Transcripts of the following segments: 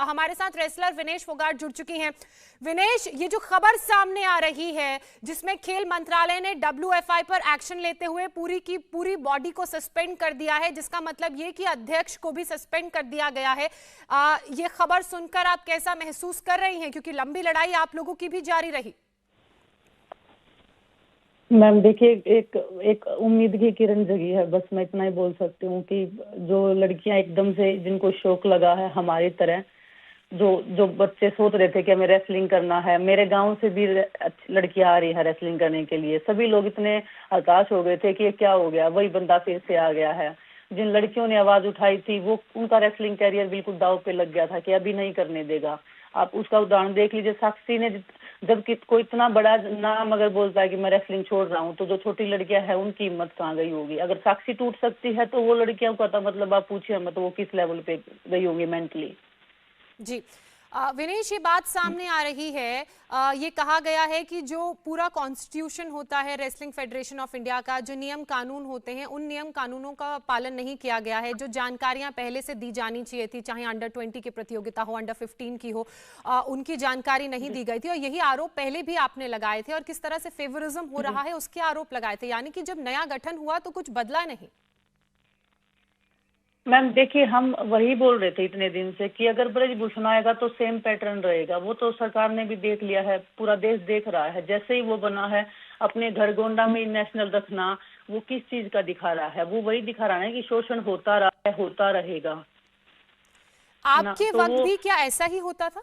हमारे साथ रेसलर विनेश फोगाट जुड़ चुकी हैं। विनेश, ये जो खबर सामने आ रही है जिसमें खेल मंत्रालय ने WFI पर एक्शन लेते हुए पूरी की पूरी बॉडी को सस्पेंड कर दिया है, जिसका मतलब ये कि अध्यक्ष को भी सस्पेंड कर दिया गया है, ये खबर सुनकर आप कैसा महसूस कर रही हैं, क्योंकि लंबी लड़ाई आप लोगों की भी जारी रही? मैम देखिए, एक एक उम्मीद की किरण जगी है। बस मैं इतना ही बोल सकती हूँ कि जो लड़कियां एकदम से जिनको शौक लगा है हमारी तरह, जो जो बच्चे सोच रहे थे कि हमें रेसलिंग करना है, मेरे गांव से भी लड़कियां आ रही है रेसलिंग करने के लिए। सभी लोग इतने हताश हो गए थे कि ये क्या हो गया, वही बंदा फिर से आ गया है। जिन लड़कियों ने आवाज उठाई थी वो उनका रेसलिंग कैरियर बिल्कुल दांव पे लग गया था कि अभी नहीं करने देगा। आप उसका उदाहरण देख लीजिए, साक्षी ने जब कि कोई इतना बड़ा नाम अगर बोलता है कि मैं रेसलिंग छोड़ रहा हूँ, तो जो छोटी लड़कियां हैं उनकी हिम्मत कहाँ गई होगी। अगर साक्षी टूट सकती है तो वो लड़कियों का तो मतलब आप पूछिए मत, वो किस लेवल पे गई होंगी मेंटली। जी विनेश, ये बात सामने आ रही है, ये कहा गया है कि जो पूरा कॉन्स्टिट्यूशन होता है रेसलिंग फेडरेशन ऑफ इंडिया का, जो नियम कानून होते हैं, उन नियम कानूनों का पालन नहीं किया गया है। जो जानकारियां पहले से दी जानी चाहिए थी, चाहे अंडर 20 की प्रतियोगिता हो, अंडर 15 की हो, उनकी जानकारी नहीं दी गई थी। और यही आरोप पहले भी आपने लगाए थे, और किस तरह से फेवरिज्म हो रहा है उसके आरोप लगाए थे। यानी कि जब नया गठन हुआ तो कुछ बदला नहीं। मैम देखिए, हम वही बोल रहे थे इतने दिन से कि अगर ब्रजभूषण आएगा तो सेम पैटर्न रहेगा। वो तो सरकार ने भी देख लिया है, पूरा देश देख रहा है। जैसे ही वो बना है, अपने घर गोंडा में नेशनल रखना, वो किस चीज का दिखा रहा है? वो वही दिखा रहा है कि शोषण होता रहा है, होता रहेगा। ना आपके तो वक्त वो भी क्या ऐसा ही होता था?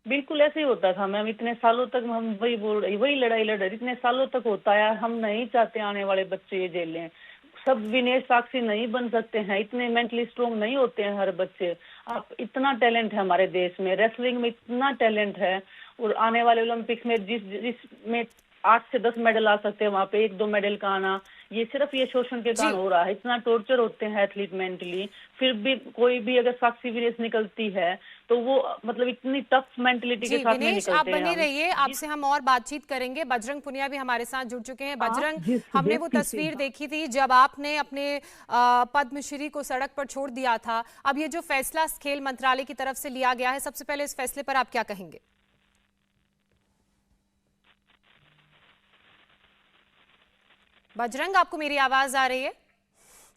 बिल्कुल ऐसे ही होता था मैम। इतने सालों तक हम वही बोल रही, वही लड़ाई लड़ रहे, इतने सालों तक होता है। हम नहीं चाहते आने वाले बच्चे ये जेलें। सब विनेश साक्षी नहीं बन सकते हैं, इतने मेंटली स्ट्रोंग नहीं होते हैं हर बच्चे। आप इतना टैलेंट है हमारे देश में, रेसलिंग में इतना टैलेंट है। और आने वाले ओलंपिक्स में जिसमें 8 से 10 मेडल आ सकते हैं, वहाँ पे 1-2 मेडल का आना, ये सिर्फ ये शोषण के कारण जी हो रहा है। इतना टॉर्चर होते हैं एथलीट मेंटली, फिर भी कोई भी अगर साक्षी विनेश निकलती है तो वो मतलब इतनी टफ मेंटलिटी के जी साथ में विनेश, आप निकलते हैं बने हम। रहिए, आपसे हम और बातचीत करेंगे। बजरंग पुनिया भी हमारे साथ जुड़ चुके हैं। आप बजरंग, जिस हमने वो व्यक्ति से तस्वीर देखी थी जब आपने अपने पद्मश्री को सड़क पर छोड़ दिया था। अब ये जो फैसला खेल मंत्रालय की तरफ से लिया गया है, सबसे पहले इस फैसले पर आप क्या कहेंगे? बजरंग, आपको मेरी आवाज आ रही है?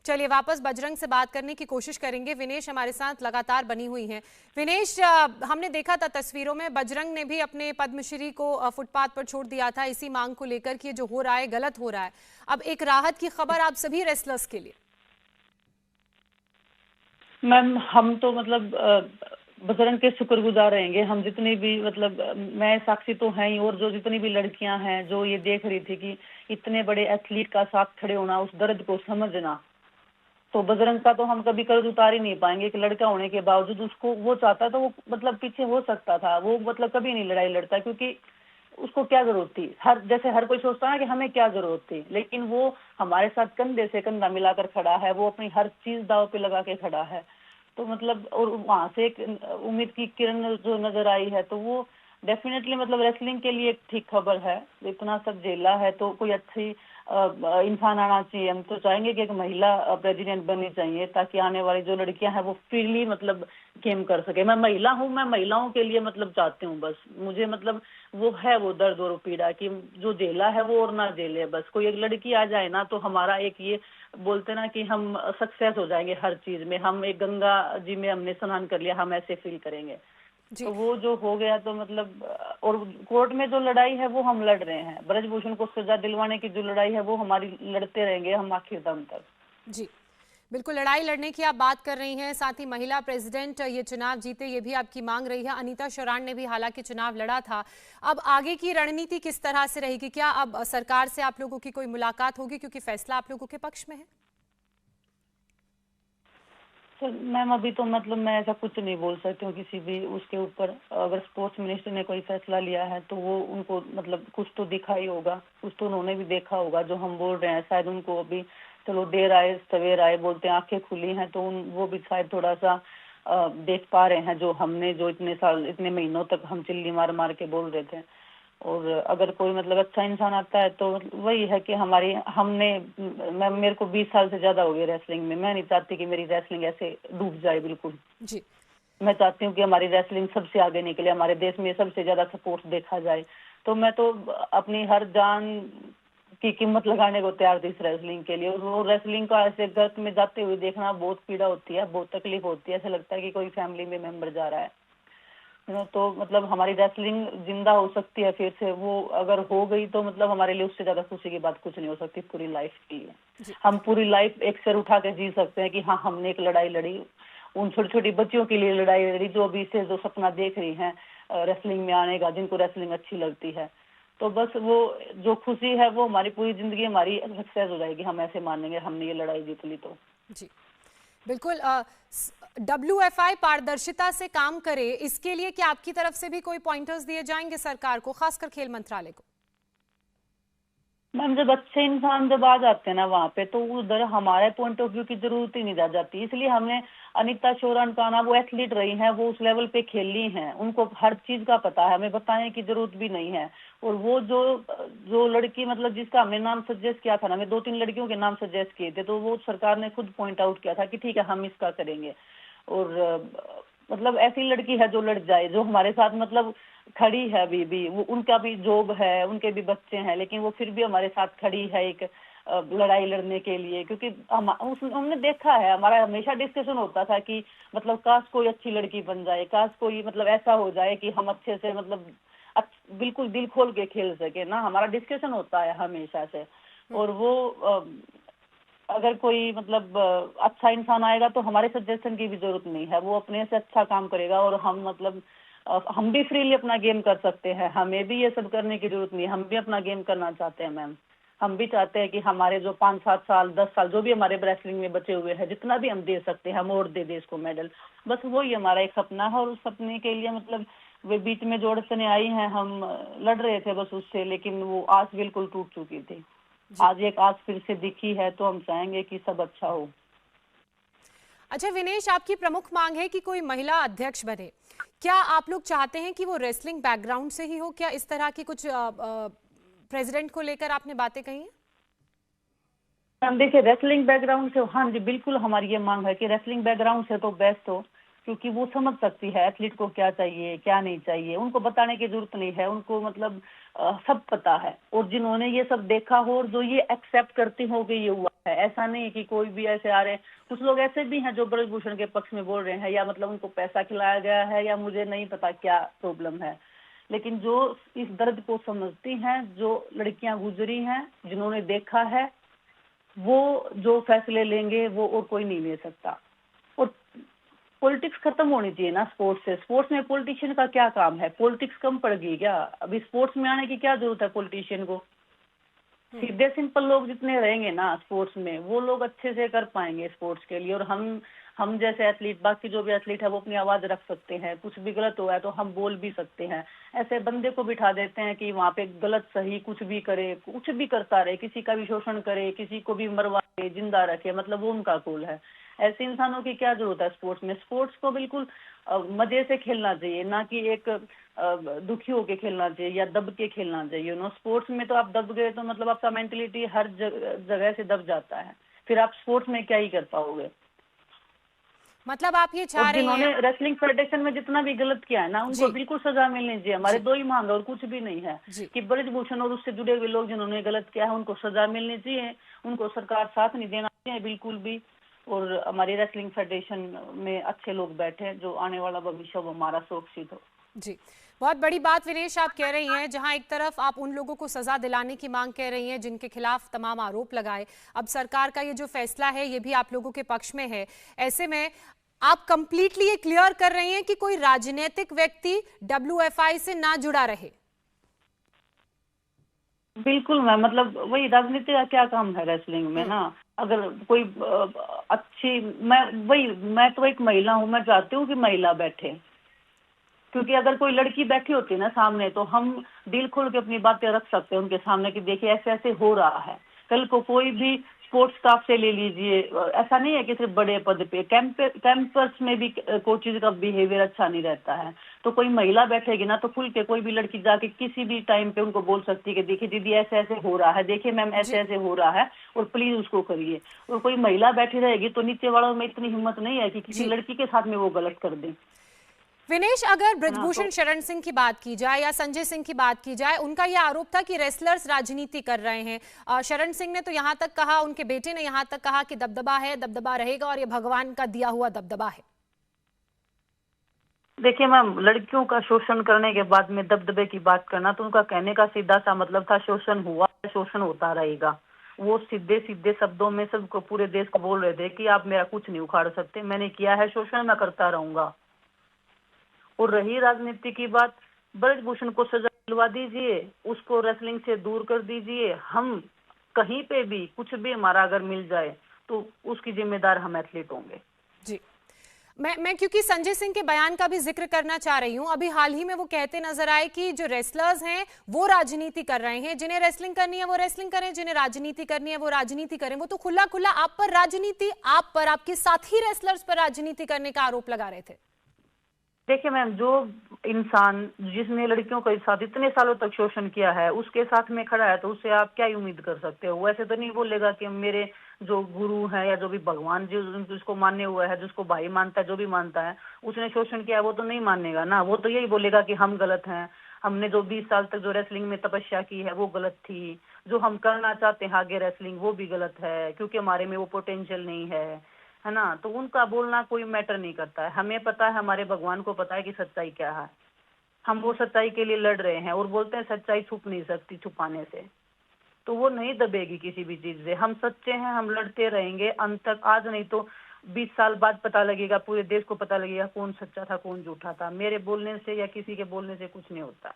चलिए वापस बजरंग से बात करने की कोशिश करेंगे। विनेश हमारे साथ लगातार बनी हुई हैं। विनेश, हमने देखा था तस्वीरों में बजरंग ने भी अपने पद्मश्री को फुटपाथ पर छोड़ दिया था, इसी मांग को लेकर कि ये जो हो रहा है गलत हो रहा है। अब एक राहत की खबर आप सभी रेसलर्स के लिए। मैम, हम तो मतलब बजरंग के शुक्रगुजार रहेंगे। हम जितनी भी मतलब मैं साक्षी तो है ही, और जो जितनी भी लड़कियां हैं जो ये देख रही थी कि इतने बड़े एथलीट का साथ खड़े होना, उस दर्द को समझना, तो बजरंग का तो हम कभी कर्ज उतार ही नहीं पाएंगे। कि लड़का होने के बावजूद उसको वो चाहता तो वो मतलब पीछे हो सकता था। वो मतलब कभी नहीं लड़ाई लड़ता, क्योंकि उसको क्या जरूरत थी। जैसे हर कोई सोचता है कि हमें क्या जरूरत थी, लेकिन वो हमारे साथ कंधे से कंधा मिलाकर खड़ा है। वो अपनी हर चीज दाव पे लगा के खड़ा है। तो मतलब और वहां से एक उम्मीद की किरण जो नजर आई है, तो वो डेफिनेटली मतलब रेसलिंग के लिए एक ठीक खबर है। इतना सब झेला है तो कोई अच्छी इंसान आना चाहिए। हम तो चाहेंगे कि एक महिला प्रेसिडेंट बननी चाहिए, ताकि आने वाली जो लड़कियां हैं वो फ्रीली मतलब गेम कर सके। मैं महिला हूँ, मैं महिलाओं के लिए मतलब चाहती हूँ। बस मुझे मतलब वो है वो दर्द और पीड़ा कि जो झेला है वो और ना झेले। बस कोई एक लड़की आ जाए ना, तो हमारा एक ये बोलते ना कि हम सक्सेस हो जाएंगे हर चीज में। हम एक गंगा जी में हमने स्नान कर लिया, हम ऐसे फील करेंगे। जी तो वो जो हो गया तो मतलब और कोर्ट में जो लड़ाई है वो हम लड़ रहे हैं। ब्रजभूषण को सजा दिलवाने की जो लड़ाई है वो हमारी लड़ते रहेंगे हम आखिर दम तक। जी बिल्कुल, लड़ाई लड़ने की आप बात कर रही हैं। साथ ही महिला प्रेसिडेंट ये चुनाव जीते, ये भी आपकी मांग रही है। अनीता शराण ने भी हालांकि चुनाव लड़ा था। अब आगे की रणनीति किस तरह से रहेगी? क्या अब सरकार से आप लोगों की कोई मुलाकात होगी, क्योंकि फैसला आप लोगों के पक्ष में है? सर मैम, अभी तो मतलब मैं ऐसा कुछ नहीं बोल सकती हूँ किसी भी उसके ऊपर। अगर स्पोर्ट्स मिनिस्टर ने कोई फैसला लिया है तो वो उनको मतलब कुछ तो दिखा ही होगा, कुछ तो उन्होंने भी देखा होगा। जो हम बोल रहे हैं शायद उनको अभी चलो देर आए सवेर आए बोलते हैं, आंखें खुली हैं, तो वो भी शायद थोड़ा सा देख पा रहे हैं जो हमने जो इतने साल इतने महीनों तक हम चिल्ली मार मार के बोल रहे थे। और अगर कोई मतलब अच्छा इंसान आता है तो वही है कि हमारी हमने मैं मेरे को 20 साल से ज्यादा हो गई रेसलिंग में। मैं नहीं चाहती कि मेरी रेसलिंग ऐसे डूब जाए बिल्कुल। जी मैं चाहती हूँ कि हमारी रेसलिंग सबसे आगे निकले, हमारे देश में सबसे ज्यादा सपोर्ट देखा जाए। तो मैं तो अपनी हर जान की कीमत लगाने को तैयार थी इस रेसलिंग के लिए। और वो रेसलिंग का ऐसे गर्त में जाते हुए देखना बहुत पीड़ा होती है, बहुत तकलीफ होती है, ऐसा लगता है कि कोई फैमिली में मेंबर जा रहा है। तो मतलब हमारी रेसलिंग जिंदा हो सकती है फिर से, वो अगर हो गई तो मतलब हमारे लिए उससे ज्यादा खुशी की बात कुछ नहीं हो सकती पूरी लाइफ के लिए। हम पूरी लाइफ एक सिर उठा के जी सकते हैं कि हाँ हमने एक लड़ाई लड़ी, उन छोटी छोटी बच्चियों के लिए लड़ाई लड़ी जो अभी से जो सपना देख रही हैं रेसलिंग में आने का, जिनको रेसलिंग अच्छी लगती है। तो बस वो जो खुशी है वो हमारी पूरी जिंदगी हमारी सक्सेस हो जाएगी, हम ऐसे मानेंगे हमने ये लड़ाई जीत ली तो। जी बिल्कुल। WFI पारदर्शिता से काम करे, इसके लिए क्या आपकी तरफ से भी कोई पॉइंटर्स दिए जाएंगे सरकार को, खासकर खेल मंत्रालय को? मैम जब अच्छे इंसान जब आ जाते हैं ना वहाँ पे, तो उधर हमारे पॉइंट ऑफ व्यू की जरूरत ही नहीं रह जाती। इसलिए हमने अनीता शोरान का ना, वो एथलीट रही हैं, वो उस लेवल पे खेली हैं, उनको हर चीज का पता है, हमें बताने की जरूरत भी नहीं है। और वो जो जो लड़की मतलब जिसका हमने नाम सजेस्ट किया था ना, हमें 2-3 लड़कियों के नाम सजेस्ट किए थे, तो वो सरकार ने खुद पॉइंट आउट किया था कि ठीक है हम इसका करेंगे। और मतलब ऐसी लड़की है जो लड़ जाए, जो हमारे साथ मतलब खड़ी है अभी भी, वो उनका भी जॉब है, उनके भी बच्चे हैं, लेकिन वो फिर भी हमारे साथ खड़ी है एक लड़ाई लड़ने के लिए। क्योंकि हमने देखा है, हमारा हमेशा डिस्कशन होता था कि मतलब काश कोई अच्छी लड़की बन जाए, काश कोई मतलब ऐसा हो जाए कि हम अच्छे से मतलब बिल्कुल दिल खोल के खेल सके ना, हमारा डिस्कशन होता है हमेशा से। और वो अगर कोई मतलब अच्छा इंसान आएगा तो हमारे सजेशन की भी जरूरत नहीं है, वो अपने से अच्छा काम करेगा। और हम मतलब हम भी फ्रीली अपना गेम कर सकते हैं, हमें भी ये सब करने की जरूरत नहीं है, हम भी अपना गेम करना चाहते हैं मैम। हम भी चाहते हैं कि हमारे जो 5-7 साल 10 साल जो भी हमारे रेसलिंग में बचे हुए हैं, जितना भी हम दे सकते हैं हम और दे देश को मेडल, बस वही हमारा एक सपना है। और उस सपने के लिए मतलब वे बीच में जो अड़चने आई हैं, हम लड़ रहे थे बस उससे, लेकिन वो आस बिल्कुल टूट चुकी थी। आज एक आस फिर से दिखी है, तो हम चाहेंगे कि सब अच्छा हो। अच्छा विनेश, आपकी प्रमुख मांग है कि कोई महिला अध्यक्ष बने, क्या आप लोग चाहते हैं कि वो रेसलिंग बैकग्राउंड से ही हो? क्या इस तरह की कुछ प्रेसिडेंट को लेकर आपने बातें कही हैं? हम देखिए रेसलिंग बैकग्राउंड से, हाँ जी बिल्कुल हमारी ये मांग है कि रेसलिंग बैकग्राउंड से तो बेस्ट हो, क्योंकि वो समझ सकती है एथलीट को क्या चाहिए क्या नहीं चाहिए, उनको बताने की जरूरत नहीं है, उनको मतलब सब पता है। और जिन्होंने ये सब देखा हो और जो ये एक्सेप्ट करती हो कि ये हुआ है, ऐसा नहीं कि कोई भी ऐसे आ रहे, कुछ लोग ऐसे भी हैं जो ब्रजभूषण के पक्ष में बोल रहे हैं, या मतलब उनको पैसा खिलाया गया है, या मुझे नहीं पता क्या प्रॉब्लम है। लेकिन जो इस दर्द को समझती हैं, जो लड़कियां गुजरी हैं, जिन्होंने देखा है, वो जो फैसले लेंगे वो और कोई नहीं ले सकता। और पॉलिटिक्स खत्म होनी चाहिए ना स्पोर्ट्स से। स्पोर्ट्स में पॉलिटिशियन का क्या काम है? पॉलिटिक्स कम पड़ गई क्या? अभी स्पोर्ट्स में आने की क्या जरूरत है पॉलिटिशियन को? सीधे सिंपल लोग जितने रहेंगे ना स्पोर्ट्स में, वो लोग अच्छे से कर पाएंगे स्पोर्ट्स के लिए। और हम जैसे एथलीट, बाकी जो भी एथलीट है वो अपनी आवाज रख सकते हैं, कुछ भी गलत हुआ है तो हम बोल भी सकते हैं। ऐसे बंदे को बिठा देते हैं कि वहाँ पे गलत सही कुछ भी करे, कुछ भी करता रहे, किसी का भी शोषण करे, किसी को भी मरवा के जिंदा रखे, मतलब वो उनका कूल है। ऐसे इंसानों की क्या जरूरत है स्पोर्ट्स में? स्पोर्ट्स को बिल्कुल मजे से खेलना चाहिए, ना कि एक दुखी होके खेलना चाहिए या दब के खेलना चाहिए। स्पोर्ट्स में तो आप दब गए तो मतलब आपका मेंटेलिटी हर जगह से दब जाता है, फिर आप स्पोर्ट्स में क्या ही कर पाओगे। मतलब आप ये चाह रहे हैं, जिन्होंने रेसलिंग फेडरेशन में जितना भी गलत किया है ना, उनको बिल्कुल सजा मिलनी चाहिए। हमारे दो ही मांग और कुछ भी नहीं है कि ब्रजभूषण और उससे जुड़े हुए लोग जिन्होंने गलत किया है उनको सजा मिलनी चाहिए, उनको सरकार साथ नहीं देना चाहिए बिल्कुल भी। और हमारी रेसलिंग फेडरेशन में अच्छे लोग बैठे जो आने वाला भविष्य वो हमारा सुरक्षित हो। जी बहुत बड़ी बात विनेश आप कह रही हैं, जहां एक तरफ आप उन लोगों को सजा दिलाने की मांग कह रही हैं जिनके खिलाफ तमाम आरोप लगाए, अब सरकार का ये जो फैसला है ये भी आप लोगों के पक्ष में है। ऐसे में आप कंप्लीटली ये क्लियर कर रही हैं कि कोई राजनीतिक व्यक्ति WFI से ना जुड़ा रहे? बिल्कुल मैम, मतलब वही राजनीति का क्या काम है रेसलिंग में ना। अगर कोई अच्छी, मैं तो एक महिला हूँ, मैं चाहती हूँ कि महिला बैठे, क्योंकि अगर कोई लड़की बैठी होती है ना सामने तो हम दिल खोल के अपनी बातें रख सकते हैं उनके सामने कि देखिए ऐसे ऐसे हो रहा है। कल को कोई भी स्पोर्ट्स स्टाफ से ले लीजिए, ऐसा नहीं है कि सिर्फ बड़े पद पे, कैंपस में भी कोचेज का बिहेवियर अच्छा नहीं रहता है, तो कोई महिला बैठेगी ना तो खुल के कोई भी लड़की जाके किसी भी टाइम पे उनको बोल सकती है कि देखिए दीदी ऐसे ऐसे हो रहा है, देखिए मैम ऐसे ऐसे हो रहा है और प्लीज उसको करिए। और कोई महिला बैठी रहेगी तो नीचे वालों में इतनी हिम्मत नहीं है कि किसी लड़की के साथ में वो गलत कर दे। विनेश, अगर हाँ ब्रजभूषण तो शरण सिंह की बात की जाए या संजय सिंह की बात की जाए, उनका यह आरोप था कि रेसलर्स राजनीति कर रहे हैं। शरण सिंह ने तो यहां तक कहा, उनके बेटे ने यहां तक कहा कि दबदबा है, दबदबा रहेगा और ये भगवान का दिया हुआ दबदबा है। देखिए मैम, लड़कियों का शोषण करने के बाद में दबदबे की बात करना, तो उनका कहने का सीधा सा मतलब था शोषण हुआ, शोषण होता रहेगा। वो सीधे सीधे शब्दों में सबको, पूरे देश को बोल रहे थे कि आप मेरा कुछ नहीं उखाड़ सकते, मैंने किया है शोषण, मैं करता रहूंगा। और रही राजनीति की बात, ब्रजभूषण को सजा दिलवा दीजिए, उसको रेसलिंग से दूर कर दीजिए। हम कहीं पे भी कुछ भी हमारा अगर मिल जाए तो उसकी जिम्मेदार हम एथलीट होंगे। जी, मैं क्योंकि संजय सिंह के बयान का भी जिक्र करना चाह रही हूं। अभी हाल ही में वो कहते नजर आए कि जो रेसलर्स हैं वो राजनीति कर रहे हैं, जिन्हें रेसलिंग करनी है वो रेसलिंग करें, जिन्हें राजनीति करनी है वो राजनीति करें। वो तो खुला खुला आप पर राजनीति, आप पर, आपके साथी रेसलर्स पर राजनीति करने का आरोप लगा रहे थे। देखिए मैम, जो इंसान जिसने लड़कियों के साथ इतने सालों तक शोषण किया है उसके साथ में खड़ा है, तो उससे आप क्या उम्मीद कर सकते हो? वैसे तो नहीं बोलेगा कि मेरे जो गुरु हैं या जो भी भगवान जिसको मान्य हुआ है, जिसको भाई मानता है, जो भी मानता है, उसने शोषण किया है, वो तो नहीं मानेगा ना। वो तो यही बोलेगा कि हम गलत हैं, हमने जो 20 साल तक जो रेसलिंग में तपस्या की है वो गलत थी, जो हम करना चाहते हैं आगे रेसलिंग वो भी गलत है, क्योंकि हमारे में वो पोटेंशियल नहीं है ना। तो उनका बोलना कोई मैटर नहीं करता है। हमें पता है, हमारे भगवान को पता है कि सच्चाई क्या है। हम वो सच्चाई के लिए लड़ रहे हैं और बोलते हैं सच्चाई छुप नहीं सकती छुपाने से, तो वो नहीं दबेगी किसी भी चीज से। हम सच्चे हैं, हम लड़ते रहेंगे अंत तक। आज नहीं तो 20 साल बाद पता लगेगा, पूरे देश को पता लगेगा कौन सच्चा था कौन झूठा था। मेरे बोलने से या किसी के बोलने से कुछ नहीं होता।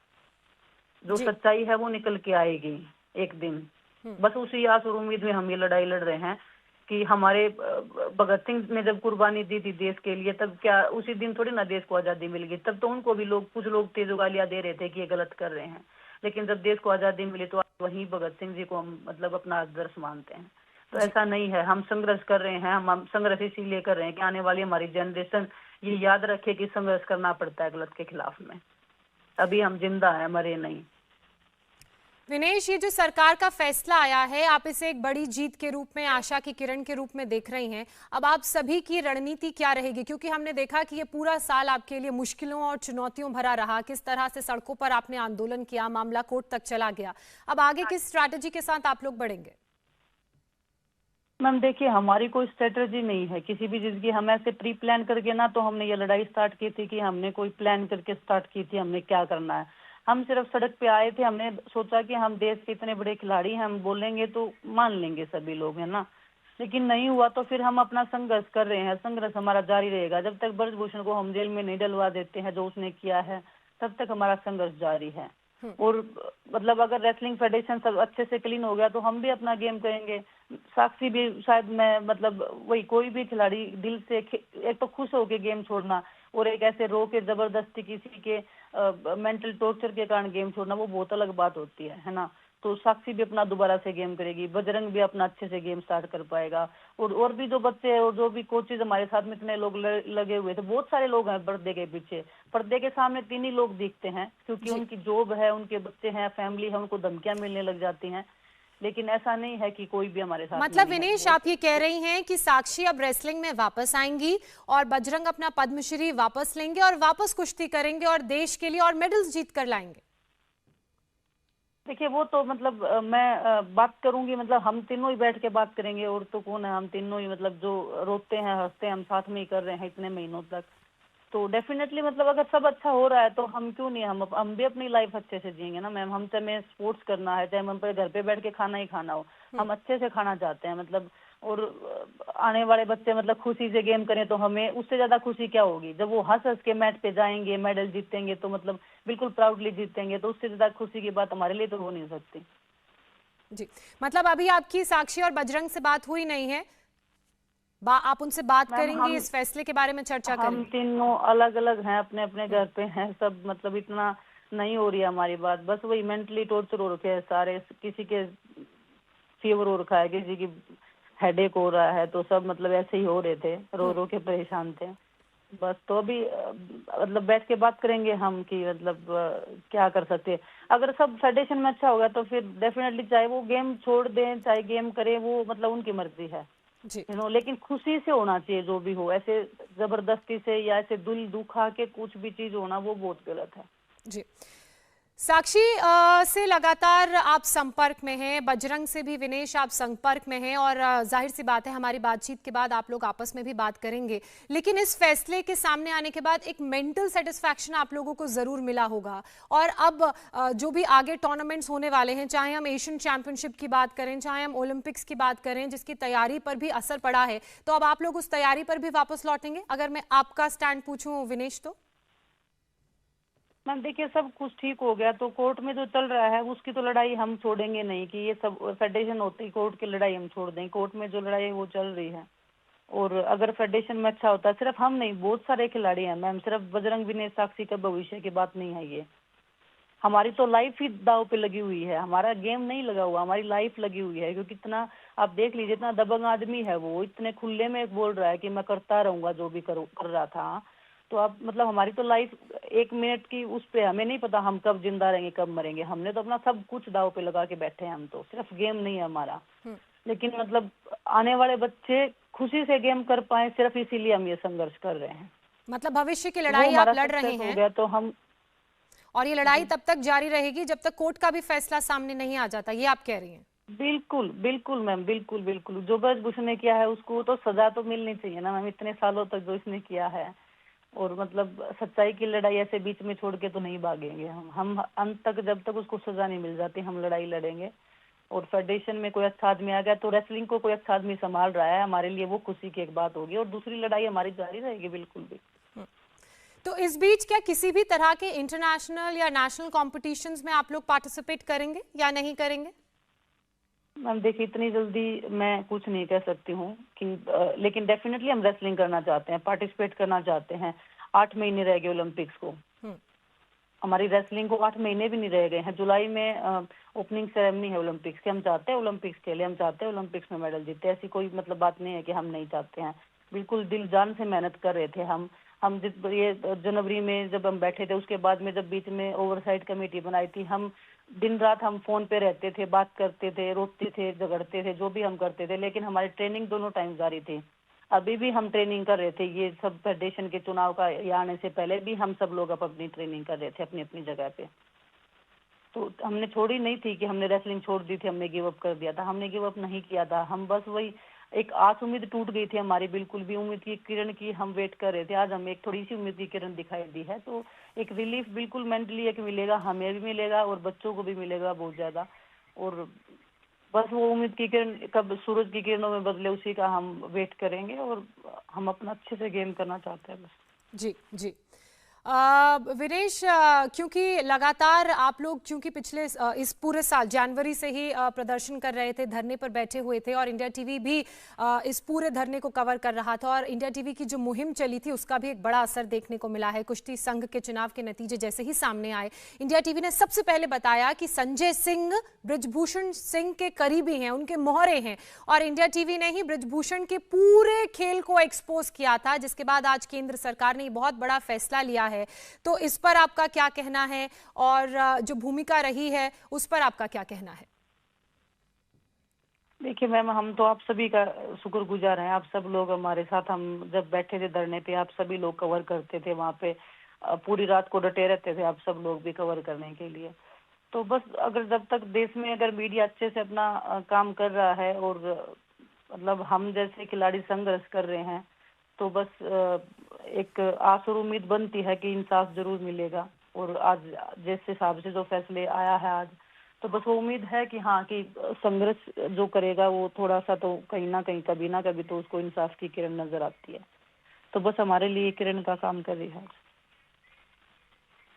जो जी। सच्चाई है वो निकल के आएगी एक दिन। बस उसी आस और उम्मीद में हम ये लड़ाई लड़ रहे हैं कि हमारे भगत सिंह ने जब कुर्बानी दी थी देश के लिए, तब क्या उसी दिन थोड़ी ना देश को आजादी मिल गई? तब तो उनको भी लोग, कुछ लोग थे जो गालियां दे रहे थे कि ये गलत कर रहे हैं, लेकिन जब देश को आजादी मिली तो आज वही भगत सिंह जी को हम मतलब अपना आदर्श मानते हैं। तो ऐसा नहीं है, हम संघर्ष कर रहे हैं। हम संघर्ष इसीलिए कर रहे हैं कि आने वाली हमारी जनरेशन ये याद रखे कि संघर्ष करना पड़ता है गलत के खिलाफ में। अभी हम जिंदा हैं, मरे नहीं। विनेश, ये जो सरकार का फैसला आया है, आप इसे एक बड़ी जीत के रूप में, आशा की किरण के रूप में देख रही हैं। अब आप सभी की रणनीति क्या रहेगी? क्योंकि हमने देखा कि ये पूरा साल आपके लिए मुश्किलों और चुनौतियों भरा रहा। किस तरह से सड़कों पर आपने आंदोलन किया, मामला कोर्ट तक चला गया। अब आगे किस स्ट्रैटेजी के साथ आप लोग बढ़ेंगे? मैम देखिए, हमारी कोई स्ट्रेटजी नहीं है किसी भी चीज की। हम ऐसे प्री प्लान करके ना तो हमने ये लड़ाई स्टार्ट की थी कि हमने कोई प्लान करके स्टार्ट की थी हमने क्या करना है। हम सिर्फ सड़क पे आए थे, हमने सोचा कि हम देश के इतने बड़े खिलाड़ी हैं, हम बोलेंगे तो मान लेंगे सभी लोग, है ना। लेकिन नहीं हुआ, तो फिर हम अपना संघर्ष कर रहे हैं। संघर्ष हमारा जारी रहेगा जब तक ब्रजभूषण को हम जेल में नहीं डलवा देते हैं जो उसने किया है, तब तक हमारा संघर्ष जारी है। और मतलब अगर रेसलिंग फेडरेशन सब अच्छे से क्लीन हो गया तो हम भी अपना गेम करेंगे। साक्षी भी शायद, मैं मतलब वही, कोई भी खिलाड़ी दिल से एक तो खुश होके गेम छोड़ना और एक ऐसे रो के जबरदस्ती किसी के मेंटल टॉर्चर के कारण गेम छोड़ना, वो बहुत अलग बात होती है ना। तो साक्षी भी अपना दोबारा से गेम करेगी, बजरंग भी अपना अच्छे से गेम स्टार्ट कर पाएगा, और भी जो बच्चे हैं और जो भी कोचेज हमारे साथ में इतने लोग लगे हुए थे, बहुत सारे लोग हैं पर्दे के पीछे। पर्दे के सामने 3 ही लोग दिखते हैं क्योंकि उनकी जॉब है, उनके बच्चे हैं, फैमिली है, उनको धमकियां मिलने लग जाती हैं। लेकिन ऐसा नहीं है कि कोई भी हमारे साथ मतलब नहीं है। विनेश, आप ये कह रही हैं कि साक्षी अब रेसलिंग में वापस आएंगी और बजरंग अपना पद्मश्री वापस लेंगे और वापस कुश्ती करेंगे और देश के लिए और मेडल्स जीत कर लाएंगे। देखिए, वो तो मतलब मैं बात करूंगी, मतलब हम तीनों ही बैठ के बात करेंगे, और तो कौन है, हम तीनों ही मतलब जो रोते हैं हंसते हैं हम साथ में ही कर रहे हैं इतने महीनों तक। तो डेफिनेटली मतलब अगर सब अच्छा हो रहा है तो हम क्यों नहीं, हम भी अपनी लाइफ अच्छे से जिएंगे ना मैम। हम चाहे हमें स्पोर्ट्स करना है, चाहे हम पे घर पे बैठ के खाना ही खाना हो, हम अच्छे से खाना चाहते हैं मतलब। और आने वाले बच्चे मतलब खुशी से गेम करें तो हमें उससे ज्यादा खुशी क्या होगी? जब वो हंस हंस के मैच पे जाएंगे, मेडल जीतेंगे, तो मतलब बिल्कुल प्राउडली जीतेंगे, तो उससे ज्यादा खुशी की बात हमारे लिए तो हो नहीं सकती। जी, मतलब अभी आपकी साक्षी और बजरंग से बात हुई नहीं है? आप उनसे बात मैम करेंगी, इस फैसले के बारे में चर्चा हम करेंगी? तीनों अलग अलग हैं, अपने अपने घर पे हैं सब, मतलब इतना नहीं हो रही है हमारी बात। बस वही मेंटली टॉर्चर हो रखे हैं सारे, किसी के फीवर हो रखा है, किसी की हेडेक हो रहा है, तो सब मतलब ऐसे ही हो रहे थे, रो रो के परेशान थे। बस तो अभी मतलब बैठ के बात करेंगे हम कि मतलब क्या कर सकते हैं। अगर सब फेडरेशन में अच्छा होगा तो फिर डेफिनेटली, चाहे वो गेम छोड़ दें चाहे गेम करें, वो मतलब उनकी मर्जी है। जी लेकिन खुशी से होना चाहिए जो भी हो, ऐसे जबरदस्ती से या ऐसे दिल दुखा के कुछ भी चीज होना वो बहुत गलत है। जी। साक्षी से लगातार आप संपर्क में हैं, बजरंग से भी विनेश आप संपर्क में हैं, और जाहिर सी बात है हमारी बातचीत के बाद आप लोग आपस में भी बात करेंगे, लेकिन इस फैसले के सामने आने के बाद एक मेंटल सेटिस्फैक्शन आप लोगों को जरूर मिला होगा। और अब जो भी आगे टूर्नामेंट्स होने वाले हैं, चाहे हम एशियन चैंपियनशिप की बात करें, चाहे हम ओलंपिक्स की बात करें, जिसकी तैयारी पर भी असर पड़ा है, तो अब आप लोग उस तैयारी पर भी वापस लौटेंगे? अगर मैं आपका स्टैंड पूछूं विनेश तो। मैम देखिए, सब कुछ ठीक हो गया तो कोर्ट में जो चल रहा है उसकी तो लड़ाई हम छोड़ेंगे नहीं कि ये सब फेडरेशन होती है, कोर्ट की लड़ाई हम छोड़ दें। कोर्ट में जो लड़ाई है वो चल रही है, और अगर फेडरेशन में अच्छा होता है, सिर्फ हम नहीं बहुत सारे खिलाड़ी हैं मैम, सिर्फ बजरंग विनेश साक्षी का भविष्य की बात नहीं है ये। हमारी तो लाइफ ही दाव पे लगी हुई है, हमारा गेम नहीं लगा हुआ, हमारी लाइफ लगी हुई है। क्योंकि इतना आप देख लीजिए, इतना दबंग आदमी है वो, इतने खुले में बोल रहा है कि मैं करता रहूंगा जो भी कर रहा था। तो अब मतलब हमारी तो लाइफ 1 मिनट की उस पे, हमें नहीं पता हम कब जिंदा रहेंगे कब मरेंगे। हमने तो अपना सब कुछ दाव पे लगा के बैठे हैं हम तो, सिर्फ गेम नहीं है हमारा। लेकिन मतलब आने वाले बच्चे खुशी से गेम कर पाए, सिर्फ इसीलिए हम ये संघर्ष कर रहे हैं। मतलब भविष्य की वो लड़ाई आप हमारा लड़ रहे सक्सेस हो हैं, गया तो हम, और ये लड़ाई तब तक जारी रहेगी जब तक कोर्ट का भी फैसला सामने नहीं आ जाता, ये आप कह रही हैं? बिल्कुल बिल्कुल मैम, बिल्कुल बिल्कुल। जो ब्रजभूषण ने किया है उसको तो सजा तो मिलनी चाहिए ना मैम, इतने सालों तक जो इसने किया है। और मतलब सच्चाई की लड़ाई ऐसे बीच में छोड़ के तो नहीं भागेंगे हम अंत तक, जब तक उसको सजा नहीं मिल जाती हम लड़ाई लड़ेंगे। और फेडरेशन में कोई अच्छा आदमी आ गया तो रेसलिंग को कोई अच्छा आदमी संभाल रहा है, हमारे लिए वो खुशी की एक बात होगी, और दूसरी लड़ाई हमारी जारी रहेगी बिल्कुल भी। तो इस बीच क्या किसी भी तरह के इंटरनेशनल या नेशनल कॉम्पिटिशन्स में आप लोग पार्टिसिपेट करेंगे या नहीं करेंगे? मैम देखिए, इतनी जल्दी मैं कुछ नहीं कह सकती हूँ कि लेकिन डेफिनेटली हम रेसलिंग करना चाहते हैं, पार्टिसिपेट करना चाहते हैं। 8 महीने रह गए ओलंपिक्स को, हमारी रेसलिंग को 8 महीने भी नहीं रह गए हैं। जुलाई में ओपनिंग सेरेमनी है ओलंपिक्स की, हम चाहते हैं ओलंपिक्स खेले, हम चाहते हैं ओलंपिक्स में मेडल जीते। ऐसी कोई मतलब बात नहीं है कि हम नहीं चाहते हैं, बिल्कुल दिल जान से मेहनत कर रहे थे हम जिस ये जनवरी में जब हम बैठे थे, उसके बाद में जब बीच में ओवरसाइट कमेटी बनाई थी, हम दिन रात हम फोन पे रहते थे, बात करते थे, रोते थे, झगड़ते थे, जो भी हम करते थे, लेकिन हमारी ट्रेनिंग दोनों टाइम जारी थी। अभी भी हम ट्रेनिंग कर रहे थे, ये सब फेडरेशन के चुनाव का आने से पहले भी हम सब लोग अपनी ट्रेनिंग कर रहे थे अपनी अपनी जगह पे। तो हमने छोड़ी नहीं थी कि हमने रेसलिंग छोड़ दी थी, हमने गिव अप कर दिया था, हमने गिव अप नहीं किया था। हम बस वही एक आस उम्मीद टूट गई थी हमारी, बिल्कुल भी उम्मीद की किरण की हम वेट कर रहे थे। आज हमें एक थोड़ी सी उम्मीद की किरण दिखाई दी है, तो एक रिलीफ बिल्कुल मेंटली एक मिलेगा, हमें भी मिलेगा और बच्चों को भी मिलेगा बहुत ज्यादा। और बस वो उम्मीद की किरण कब सूरज की किरणों में बदले, उसी का हम वेट करेंगे, और हम अपना अच्छे से गेम करना चाहते हैं बस। जी जी। विनेश, क्योंकि लगातार आप लोग क्योंकि पिछले इस पूरे साल जनवरी से ही प्रदर्शन कर रहे थे, धरने पर बैठे हुए थे, और इंडिया टीवी भी इस पूरे धरने को कवर कर रहा था, और इंडिया टीवी की जो मुहिम चली थी उसका भी एक बड़ा असर देखने को मिला है। कुश्ती संघ के चुनाव के नतीजे जैसे ही सामने आए, इंडिया टीवी ने सबसे पहले बताया कि संजय सिंह बृजभूषण सिंह के करीबी हैं, उनके मोहरे हैं, और इंडिया टीवी ने ही बृजभूषण के पूरे खेल को एक्सपोज किया था, जिसके बाद आज केंद्र सरकार ने बहुत बड़ा फैसला लिया है। तो इस पर आपका क्या कहना है, और जो भूमिका रही है उस पर आपका क्या कहना है? देखिए मैम, हम तो आप सभी का शुक्रगुजार हैं। आप सब लोग हमारे साथ, हम जब बैठे थे धरने पे, आप सभी लोग कवर करते थे वहाँ पे, पूरी रात को डटे रहते थे आप सब लोग भी कवर करने के लिए। तो बस अगर जब तक देश में अगर मीडिया अच्छे से अपना काम कर रहा है, और मतलब हम जैसे खिलाड़ी संघर्ष कर रहे हैं, तो बस एक आस और उम्मीद बनती है कि इंसाफ जरूर मिलेगा। और आज जिस हिसाब से जो फैसले आया है आज, तो बस वो उम्मीद है कि हाँ, कि संघर्ष जो करेगा वो थोड़ा सा तो कहीं ना कहीं कभी ना कभी तो उसको इंसाफ की किरण नजर आती है। तो बस हमारे लिए किरण का काम कर रही है।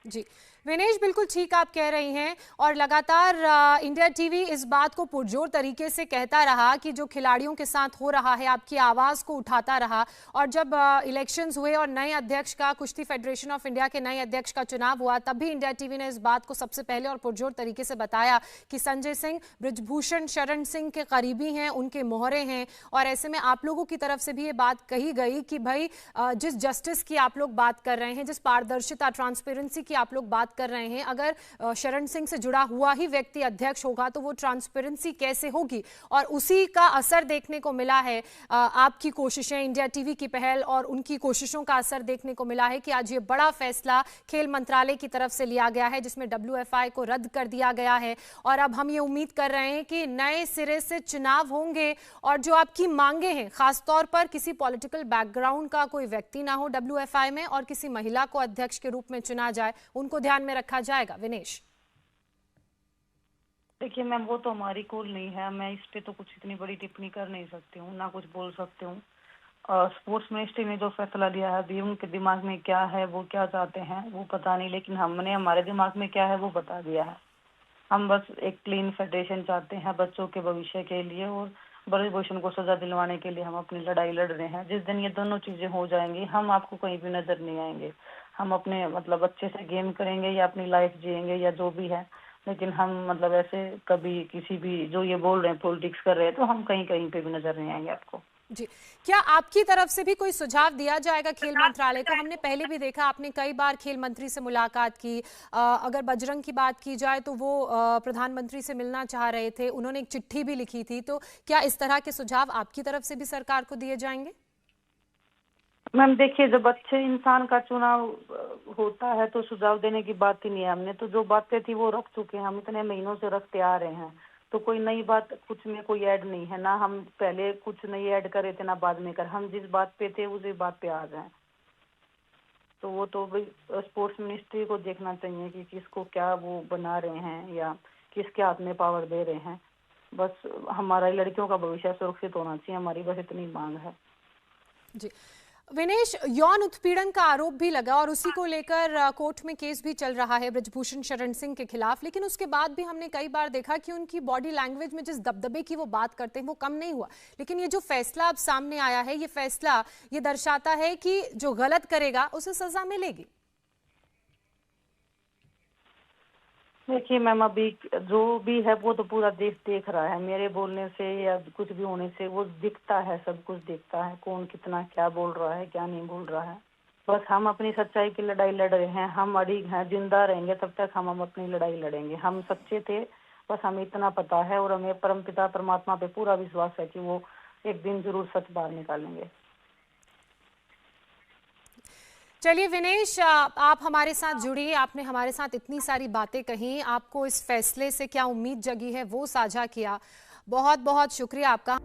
जी विनेश, बिल्कुल ठीक आप कह रही हैं, और लगातार इंडिया टीवी इस बात को पुरजोर तरीके से कहता रहा कि जो खिलाड़ियों के साथ हो रहा है, आपकी आवाज़ को उठाता रहा। और जब इलेक्शंस हुए और नए अध्यक्ष का, कुश्ती फेडरेशन ऑफ इंडिया के नए अध्यक्ष का चुनाव हुआ, तब भी इंडिया टीवी ने इस बात को सबसे पहले और पुरजोर तरीके से बताया कि संजय सिंह बृजभूषण शरण सिंह के करीबी हैं, उनके मोहरे हैं। और ऐसे में आप लोगों की तरफ से भी ये बात कही गई कि भाई जिस जस्टिस की आप लोग बात कर रहे हैं, जिस पारदर्शिता ट्रांसपेरेंसी की की आप लोग बात कर रहे हैं, अगर शरण सिंह से जुड़ा हुआ ही व्यक्ति अध्यक्ष होगा तो वो ट्रांसपेरेंसी कैसे होगी, और उसी का असर देखने को मिला है। आपकी कोशिशें, इंडिया टीवी की पहल और उनकी कोशिशों का असर देखने को मिला है कि आज ये बड़ा फैसला खेल मंत्रालय की तरफ से लिया गया है, जिसमें WFI को रद्द कर दिया गया है। और अब हम ये उम्मीद कर रहे हैं कि नए सिरे से चुनाव होंगे, और जो आपकी मांगे हैं, खासतौर पर किसी पॉलिटिकल बैकग्राउंड का कोई व्यक्ति ना हो WFI में, और किसी महिला को अध्यक्ष के रूप में चुना जाए, उनको ध्यान में रखा जाएगा। विनेश, देखिए मैम, वो तो हमारी कॉल नहीं है, मैं इस पे तो कुछ इतनी बड़ी टिप्पणी कर नहीं सकती हूँ, ना कुछ बोल सकती हूँ। स्पोर्ट्स मिनिस्ट्री ने जो फैसला लिया है, अभी उनके दिमाग में क्या है, वो क्या चाहते हैं वो पता नहीं, लेकिन हमने हमारे दिमाग में क्या है वो बता दिया है। हम बस एक क्लीन फेडरेशन चाहते हैं बच्चों के भविष्य के लिए, और ब्रजभूषण को सजा दिलवाने के लिए हम अपनी लड़ाई लड़ रहे हैं। जिस दिन ये दोनों चीजें हो जाएंगी, हम आपको कहीं भी नजर नहीं आएंगे। हम अपने मतलब अच्छे से गेम करेंगे या अपनी लाइफ जिएंगे या जो भी है, लेकिन हम मतलब ऐसे कभी किसी भी जो ये बोल रहे हैं पॉलिटिक्स कर रहे हैं, तो हम कहीं कहीं पे भी नजर नहीं आएंगे आपको। जी, क्या आपकी तरफ से भी कोई सुझाव दिया जाएगा खेल मंत्रालय को? हमने पहले भी देखा, आपने कई बार खेल मंत्री से मुलाकात की। अगर बजरंग की बात की जाए तो वो प्रधानमंत्री से मिलना चाह रहे थे, उन्होंने एक चिट्ठी भी लिखी थी, तो क्या इस तरह के सुझाव आपकी तरफ से भी सरकार को दिए जाएंगे? मैम देखिए, जब अच्छे इंसान का चुनाव होता है तो सुझाव देने की बात ही नहीं है। हमने तो जो बातें थी वो रख चुके हैं, हम इतने महीनों से रखते आ रहे हैं, तो कोई नई बात कुछ में कोई ऐड नहीं है ना। हम पहले कुछ नई ऐड कर रहे थे ना बाद में कर, हम जिस बात पे थे उसी बात पे आ गए। तो वो तो भाई स्पोर्ट्स मिनिस्ट्री को देखना चाहिए कि किसको क्या वो बना रहे हैं या किसके हाथ में पावर दे रहे हैं। बस हमारा लड़कियों का भविष्य सुरक्षित होना चाहिए, हमारी बस इतनी मांग है। जी, विनेश, यौन उत्पीड़न का आरोप भी लगा और उसी को लेकर कोर्ट में केस भी चल रहा है ब्रजभूषण शरण सिंह के खिलाफ, लेकिन उसके बाद भी हमने कई बार देखा कि उनकी बॉडी लैंग्वेज में जिस दबदबे की वो बात करते हैं वो कम नहीं हुआ। लेकिन ये जो फैसला अब सामने आया है, ये फैसला ये दर्शाता है कि जो गलत करेगा उसे सजा मिलेगी। देखिए मैम, अभी जो भी है वो तो पूरा देश देख रहा है। मेरे बोलने से या कुछ भी होने से वो दिखता है, सब कुछ दिखता है, कौन कितना क्या बोल रहा है क्या नहीं बोल रहा है। बस हम अपनी सच्चाई की लड़ाई लड़ रहे हैं, हम अड़िग हैं, जिंदा रहेंगे तब तक हम अपनी लड़ाई लड़ेंगे। हम सच्चे थे, बस हमें इतना पता है, और हमें परमपिता परमात्मा पे पूरा विश्वास है कि वो एक दिन जरूर सच बाहर निकालेंगे। चलिए विनेश, आप हमारे साथ जुड़ी, आपने हमारे साथ इतनी सारी बातें कही, आपको इस फैसले से क्या उम्मीद जगी है वो साझा किया। बहुत बहुत शुक्रिया आपका।